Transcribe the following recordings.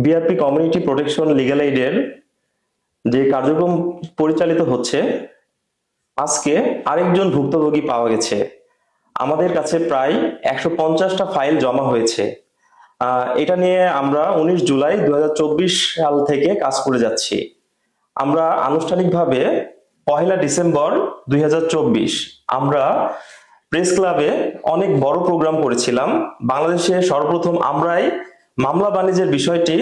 BRP community protection legal এইডের যে কার্যক্রম পরিচালিত হচ্ছে, আজকে আরেকজন ভুক্তভোগী পাওয়া গেছে। আমাদের কাছে প্রায় 150টা ফাইল জমা হয়েছে। এটা নিয়ে আমরা 19 জুলাই 2024 সাল থেকে কাজ করে যাচ্ছি। আমরা আনুষ্ঠানিকভাবে 1 ডিসেম্বর 2024 আমরা প্রেস ক্লাবে অনেক বড় প্রোগ্রাম করেছিলাম। বাংলাদেশে সর্বপ্রথম আমরাই মামলা বাণিজ্যের বিষয়টি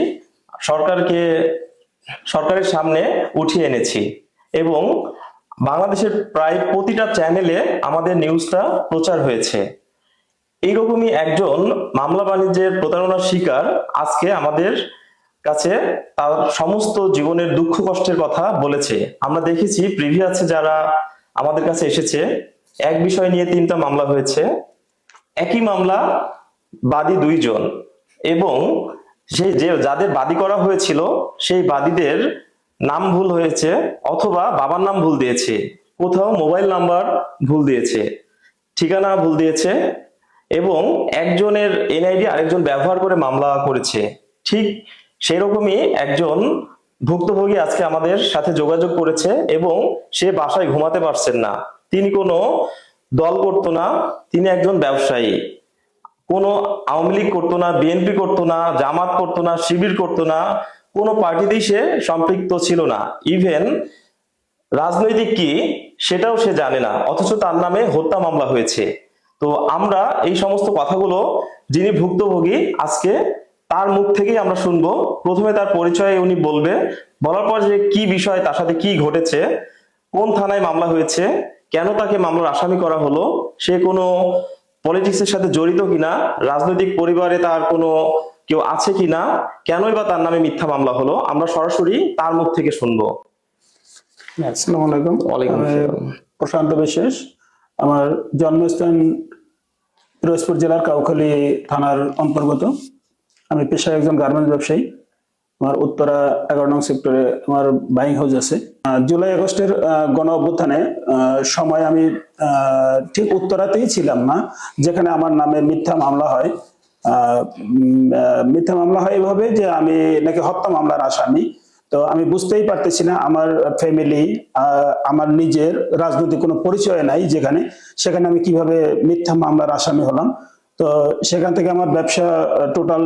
সরকারের সামনে উঠিয়ে এনেছি এবং বাংলাদেশের প্রায় প্রতিটা চ্যানেলে আমাদের নিউজটা প্রচার হয়েছে। এইরকমই একজন মামলা বাণিজ্যের প্রতারণার শিকার আজকে আমাদের কাছে তার সমস্ত জীবনের দুঃখ কষ্টের কথা বলেছে। আমরা দেখেছি প্রিভিয়াসে যারা আমাদের কাছে এসেছে, এক বিষয় নিয়ে 3টা মামলা হয়েছে, একই মামলা বাদী 2 জন, এবং যাদের বাদী করা হয়েছিল সেই বাদীদের নাম ভুল হয়েছে অথবা বাবার নাম ভুল দিয়েছে, কোথাও মোবাইল নাম্বার ভুল দিয়েছে, ঠিকানা ভুল দিয়েছে, এবং একজনের এনআইডি আরেকজন ব্যবহার করে মামলা করেছে। ঠিক সেরকমই একজন ভুক্তভোগী আজকে আমাদের সাথে যোগাযোগ করেছে এবং সে বাসায় ঘুমাতে পারছেন না। তিনি কোনো দল করতো না, তিনি একজন ব্যবসায়ী, কোনো আওয়ামী লীগ করতো না, বিএনপি করতো না, জামাত করতো না, শিবির করতো না, কোনো পার্টিতেই সে সম্পৃক্ত ছিল না। ইভেন রাজনৈতিক কি সেটাও সে জানে না, অথচ তার নামে হত্যা মামলা হয়েছে। তো আমরা এই সমস্ত কথাগুলো যিনি ভুক্তভোগী আজকে তার মুখ থেকেই আমরা শুনবো। প্রথমে তার পরিচয় উনি বলবে, বলার পর যে কি বিষয়, তার সাথে কি ঘটেছে, কোন থানায় মামলা হয়েছে, কেন তাকে মামলার আসামি করা হলো, সে কোনো পলিটিক্সের সাথে জড়িত কিনা, রাজনৈতিক পরিবারে তার কোনো কেউ আছে কিনা, কেনই বা তার নামে মিথ্যা মামলা হলো, আমরা সরাসরি তার মুখ থেকে শুনবো। আসসালামু আলাইকুম। ওয়ালাইকুম আসসালাম। প্রশান্ত বিশ্বাস। আমার জন্মস্থান পিরোজপুর জেলার কাউখালী থানার অন্তর্গত। আমি পেশায় একজন গার্মেন্টস ব্যবসায়ী। আমার উত্তরা 11 নং সেক্টরে আমার বাইং হাউস আছে। জুলাই আগস্টের গণ অভ্যুত্থানে সময় আমি ঠিক উত্তরাতেই ছিলাম না, যেখানে আমার নামে মিথ্যা মামলা হয়। মিথ্যা মামলা হয় এভাবে যে আমি নাকি হত্যা মামলার আসামি। তো আমি বুঝতেই পারতেছি না, আমার ফ্যামিলি, আমার নিজের রাজনৈতিক কোনো পরিচয় নাই যেখানে, সেখানে আমি কিভাবে মিথ্যা মামলার আসামি হলাম। তো সেখান থেকে আমার ব্যবসা টোটাল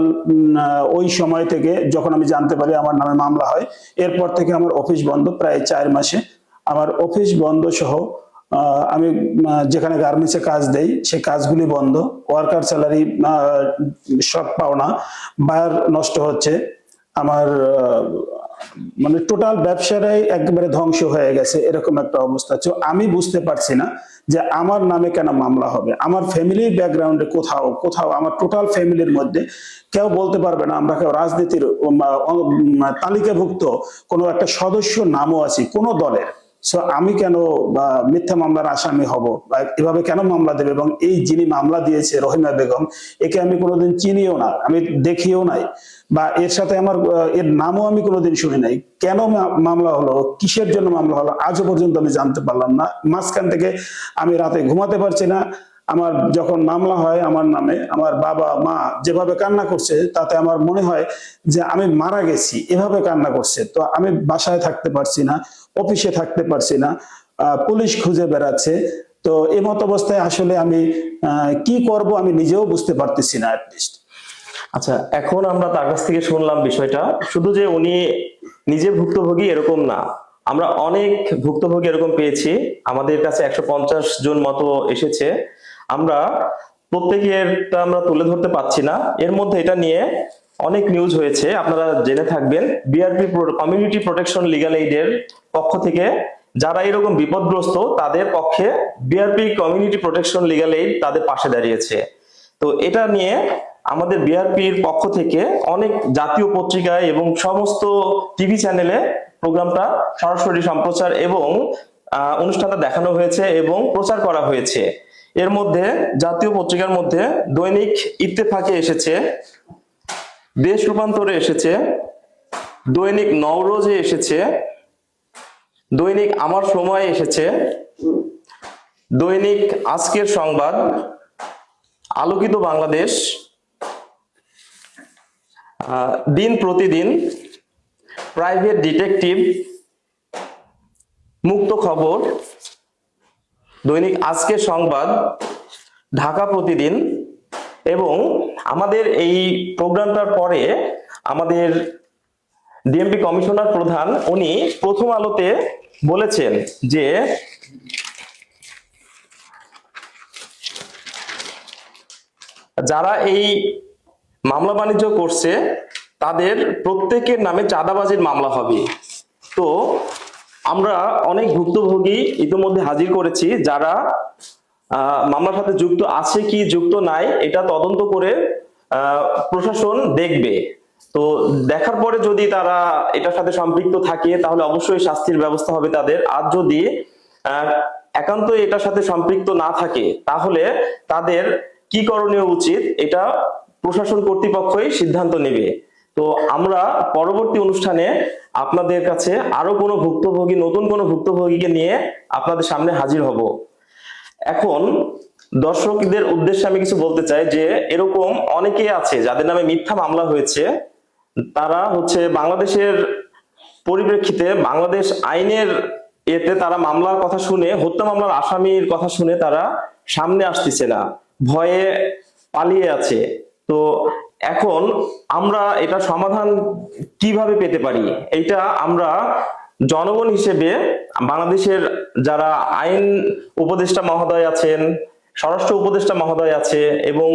ওই সময় থেকে যখন আমি জানতে পারি আমার নামে মামলা হয়, এরপর থেকে আমার অফিস বন্ধ প্রায় 4 মাসে। আমার অফিস বন্ধ সহ আমি যেখানে গার্মেন্টসে কাজ দেই সেই কাজগুলি বন্ধ, ওয়ার্কার স্যালারি সব পাওনা, বায়ার নষ্ট হচ্ছে, আমার মানে টোটাল ব্যবসাটাই একেবারে ধ্বংস হয়ে গেছে, এরকম একটা অবস্থা। তো আমি বুঝতে পারছি না যে আমার নামে কেন মামলা হবে। আমার ফ্যামিলির ব্যাকগ্রাউন্ডে কোথাও কোথাও আমার টোটাল ফ্যামিলির মধ্যে কেউ বলতে পারবে না আমরা কেউ রাজনীতির তালিকাভুক্ত কোনো একটা সদস্য নামও আছি কোনো দলের। সো আমি কেন মিথ্যা মামলার আসামি হব, বা এভাবে কেন মামলা দেবে? এবং এই যিনি মামলা দিয়েছে রহিমা বেগম, একে আমি কোনোদিন চিনিও না, আমি দেখিও নাই, বা এর সাথে আমার এর নামও আমি কোনোদিন শুনি নাই। কেন মামলা হলো, কিসের জন্য মামলা হলো, আজও পর্যন্ত আমি জানতে পারলাম না। মাঝখান থেকে আমি রাতে ঘুমাতে পারছি না। আমার যখন মামলা হয় আমার নামে, আমার বাবা মা যেভাবে কান্না করছে তাতে আমার মনে হয় যে আমি মারা গেছি, এভাবে কান্না করছে। তো আমি বাসায় থাকতে পারছি না, অফিসে থাকতে পারছি না, পুলিশ খুঁজে বেড়াচ্ছে। তো এই মত অবস্থায় আসলে আমি কি করব আমি নিজেও বুঝতে পারতেছি না। অ্যাটলিস্ট আচ্ছা, এখন আমরা তার কাছ থেকে শুনলাম বিষয়টা। শুধু যে উনি নিজে ভুক্তভোগী এরকম না, আমরা অনেক ভুক্তভোগী এরকম পেয়েছি। আমাদের কাছে 150 জন মতো এসেছে। আমরা প্রত্যেকেরটা আমরা তুলে ধরতে পারছি না। এর মধ্যে এটা নিয়ে অনেক নিউজ হয়েছে, আপনারা জেনে থাকবেন। বিআরপি কমিউনিটি প্রোটেকশন লিগ্যাল এইডের পক্ষ থেকে যারা এরকম বিপদগ্রস্ত তাদের পক্ষে BRP community protection legal aid তাদের পাশে দাঁড়িয়েছে। তো এটা নিয়ে আমাদের বিআরপির পক্ষ থেকে অনেক জাতীয় পত্রিকায় এবং সমস্ত টিভি চ্যানেলে প্রোগ্রামটা সরাসরি সম্প্রচার এবং অনুষ্ঠানটা দেখানো হয়েছে এবং প্রচার করা হয়েছে। এর মধ্যে জাতীয় পত্রিকার মধ্যে দৈনিক ইত্তেফাকে এসেছে, দেশ রূপান্তরে এসেছে, দৈনিক নওরোজে এসেছে, দৈনিক আমার সময় এসেছে, দৈনিক আজকের সংবাদ, আলোকিত বাংলাদেশ, দিন প্রতিদিন, প্রাইভেট ডিটেকটিভ, মুক্ত খবর, দৈনিক আজকের সংবাদ, ঢাকা প্রতিদিন এবং আমাদের এই প্রোগ্রামটার পরে আমাদের ডিএমপি কমিশনার প্রধান উনি প্রথম আলোতে বলেছেন যে যারা এই মামলা বাণিজ্য করছে তাদের প্রত্যেকের নামে চাঁদাবাজির মামলা হবে। তো আমরা অনেক ভুক্তভোগী ইতিমধ্যে হাজির করেছি, যারা মামলার সাথে যুক্ত আছে কি যুক্ত নাই এটা তদন্ত করে প্রশাসন দেখবে। তো দেখার পরে যদি তারা এটার সাথে সম্পৃক্ত থাকে তাহলে অবশ্যই শাস্তির ব্যবস্থা হবে তাদের। আর যদি একান্ত এটার সাথে সম্পৃক্ত না থাকে তাহলে তাদের কি করণীয় উচিত এটা প্রশাসন কর্তৃপক্ষই সিদ্ধান্ত নেবে। তো আমরা পরবর্তী অনুষ্ঠানে আপনাদের কাছে আরো কোনো ভুক্তভোগী, নতুন কোনো ভুক্তভোগীকে নিয়ে আপনাদের সামনে হাজির হব। এখন দর্শকদের উদ্দেশ্যে আমি কিছু বলতে চাই যে এরকম অনেকেই আছে যাদের নামে মিথ্যা মামলা হয়েছে। তারা হচ্ছে বাংলাদেশের পরিপ্রেক্ষিতে, বাংলাদেশ আইনের এতে তারা মামলার কথা শুনে, হত্যা মামলার আসামির কথা শুনে তারা সামনে আসতেছে না, ভয়ে পালিয়ে আছে। তো এখন আমরা এটা সমাধান কিভাবে পেতে পারি, এইটা আমরা জনগণ হিসেবে বাংলাদেশের যারা আইন উপদেষ্টা মহোদয় আছেন, স্বরাষ্ট্র উপদেষ্টা মহোদয় আছে এবং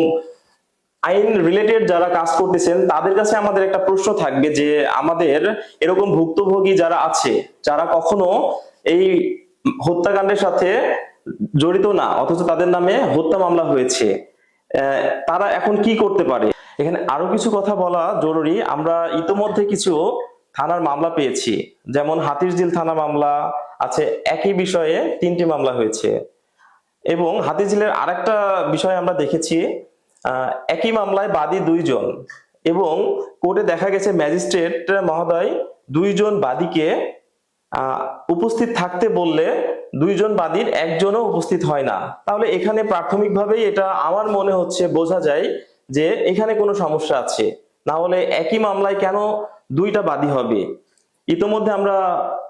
আইন রিলেটেড যারা কাজ করতেছেন তাদের কাছে আমাদের একটা প্রশ্ন থাকবে যে আমাদের এরকম ভুক্তভোগী যারা আছে, যারা কখনো এই হত্যাকাণ্ডের সাথে জড়িত না অথচ তাদের নামে হত্যা মামলা হয়েছে, তারা এখন কি করতে পারে। এখানে আরো কিছু কথা বলা জরুরি। আমরা ইতোমধ্যে কিছু থানার মামলা পেয়েছি, যেমন হাতিরঝিল থানা মামলা আছে, একই বিষয়ে 3টি মামলা হয়েছে। এবং হাতিরঝিলের আরেকটা বিষয় আমরা দেখেছি, একই মামলায় বাদী 2 জন এবং কোর্টে দেখা গেছে ম্যাজিস্ট্রেট মহোদয় 2 জন বাদীকে উপস্থিত থাকতে বললে 2 জন বাদীর একজনও উপস্থিত হয় না। তাহলে এখানে প্রাথমিকভাবেই এটা আমার মনে হচ্ছে বোঝা যায় যে এখানে কোনো সমস্যা আছে, না হলে একই মামলায় কেন 2টা বাদী হবে। ইতোমধ্যে আমরা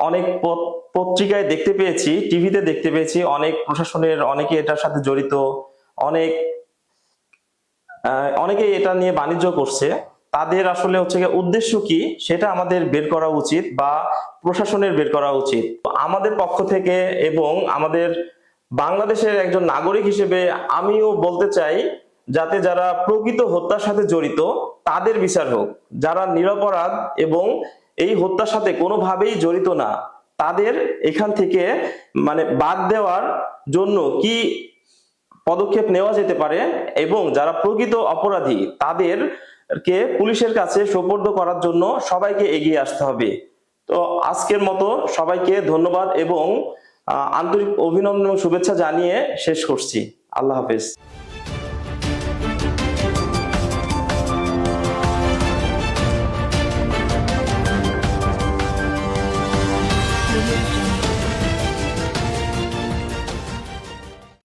অনেক পত্রিকায় দেখতে পেয়েছি, টিভিতে দেখতে পেয়েছি, অনেক প্রশাসনের অনেকে এটার সাথে জড়িত, অনেকেই এটা নিয়ে বাণিজ্য করছে। তাদের আসলে হচ্ছে উদ্দেশ্য কি সেটা আমাদের বের করা উচিত বা প্রশাসনের বের করা উচিত। আমাদের পক্ষ থেকে এবং আমাদের বাংলাদেশের একজন নাগরিক হিসেবে আমিও বলতে চাই যাতে যারা প্রকৃত হত্যার সাথে জড়িত তাদের বিচার হোক, যারা নিরপরাধ এবং এই হত্যার সাথে কোনোভাবেই জড়িত না তাদের এখান থেকে মানে বাদ দেওয়ার জন্য কি পদক্ষেপ নেওয়া যেতে পারে এবং যারা প্রকৃত অপরাধী তাদেরকে পুলিশের কাছে সোপর্দ করার জন্য সবাইকে এগিয়ে আসতে হবে। তো আজকের মতো সবাইকে ধন্যবাদ এবং আন্তরিক অভিনন্দন ও শুভেচ্ছা জানিয়ে শেষ করছি। আল্লাহ হাফেজ।